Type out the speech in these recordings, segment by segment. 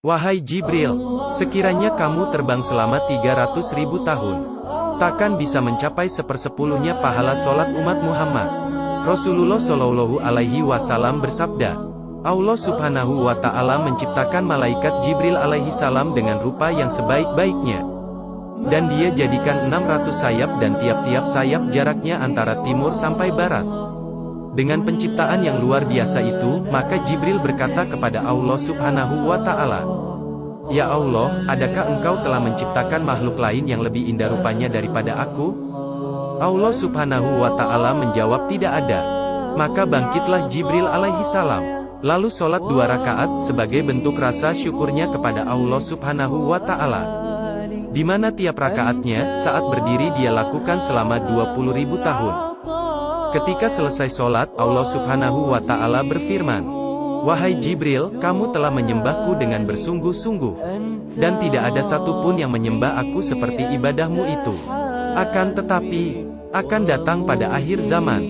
Wahai Jibril, sekiranya kamu terbang selama 300.000 tahun, takkan bisa mencapai sepersepuluhnya pahala sholat umat Muhammad. Rasulullah Shallallahu Alaihi Wasallam bersabda, Allah Subhanahu wa Ta'ala menciptakan malaikat Jibril alaihi salam dengan rupa yang sebaik-baiknya. Dan dia jadikan 600 sayap dan tiap-tiap sayap jaraknya antara timur sampai barat. Dengan penciptaan yang luar biasa itu, maka Jibril berkata kepada Allah Subhanahu wa Ta'ala, Ya Allah, adakah engkau telah menciptakan makhluk lain yang lebih indah rupanya daripada aku? Allah Subhanahu wa Ta'ala menjawab, tidak ada. Maka bangkitlah Jibril alaihi salam, lalu sholat 2 rakaat, sebagai bentuk rasa syukurnya kepada Allah Subhanahu wa Ta'ala. Di mana tiap rakaatnya, saat berdiri dia lakukan selama 20.000 tahun. Ketika selesai sholat, Allah Subhanahu wa Ta'ala berfirman, Wahai Jibril, kamu telah menyembahku dengan bersungguh-sungguh, dan tidak ada satupun yang menyembah aku seperti ibadahmu itu. Akan tetapi, akan datang pada akhir zaman,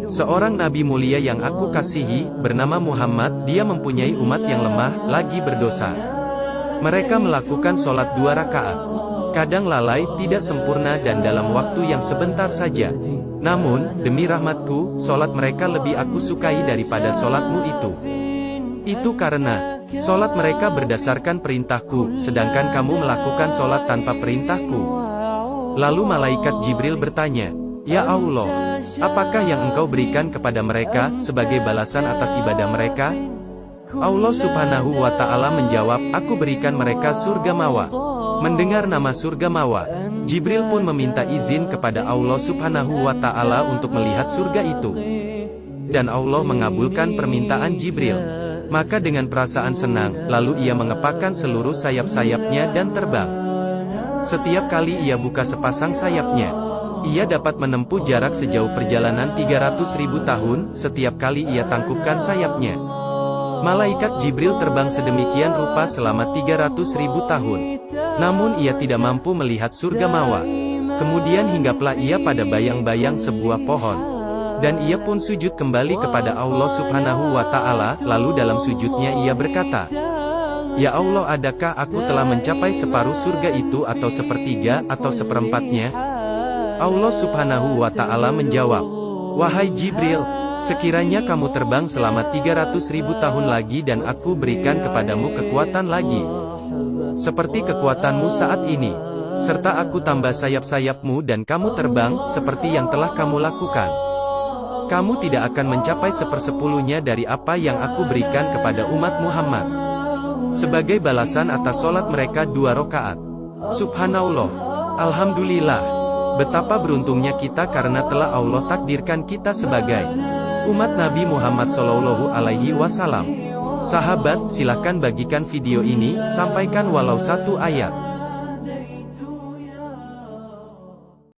seorang nabi mulia yang aku kasihi, bernama Muhammad, dia mempunyai umat yang lemah, lagi berdosa. Mereka melakukan sholat 2 rakaat. Kadang lalai, tidak sempurna dan dalam waktu yang sebentar saja. Namun, demi rahmatku, sholat mereka lebih aku sukai daripada sholatmu itu. Itu karena, sholat mereka berdasarkan perintahku, sedangkan kamu melakukan sholat tanpa perintahku. Lalu malaikat Jibril bertanya, Ya Allah, apakah yang engkau berikan kepada mereka, sebagai balasan atas ibadah mereka? Allah Subhanahu wa Ta'ala menjawab, aku berikan mereka surga mawa. Mendengar nama surga mawa, Jibril pun meminta izin kepada Allah Subhanahu wa Ta'ala untuk melihat surga itu. Dan Allah mengabulkan permintaan Jibril. Maka dengan perasaan senang, lalu ia mengepakkan seluruh sayap-sayapnya dan terbang. Setiap kali ia buka sepasang sayapnya, ia dapat menempuh jarak sejauh perjalanan 300.000 tahun, setiap kali ia tangkupkan sayapnya. Malaikat Jibril terbang sedemikian rupa selama 300.000 tahun. Namun ia tidak mampu melihat surga mawa. Kemudian hinggaplah ia pada bayang-bayang sebuah pohon. Dan ia pun sujud kembali kepada Allah Subhanahu wa Ta'ala, lalu dalam sujudnya ia berkata, Ya Allah, adakah aku telah mencapai separuh surga itu atau sepertiga atau seperempatnya? Allah Subhanahu wa Ta'ala menjawab, Wahai Jibril, sekiranya kamu terbang selama 300.000 tahun lagi dan aku berikan kepadamu kekuatan lagi, seperti kekuatanmu saat ini, serta aku tambah sayap-sayapmu dan kamu terbang, seperti yang telah kamu lakukan, kamu tidak akan mencapai sepersepuluhnya dari apa yang aku berikan kepada umat Muhammad, sebagai balasan atas sholat mereka 2 rakaat. Subhanallah, Alhamdulillah, betapa beruntungnya kita karena telah Allah takdirkan kita sebagai umat Nabi Muhammad Shallallahu Alaihi Wasallam. Sahabat, silakan bagikan video ini, sampaikan walau 1 ayat.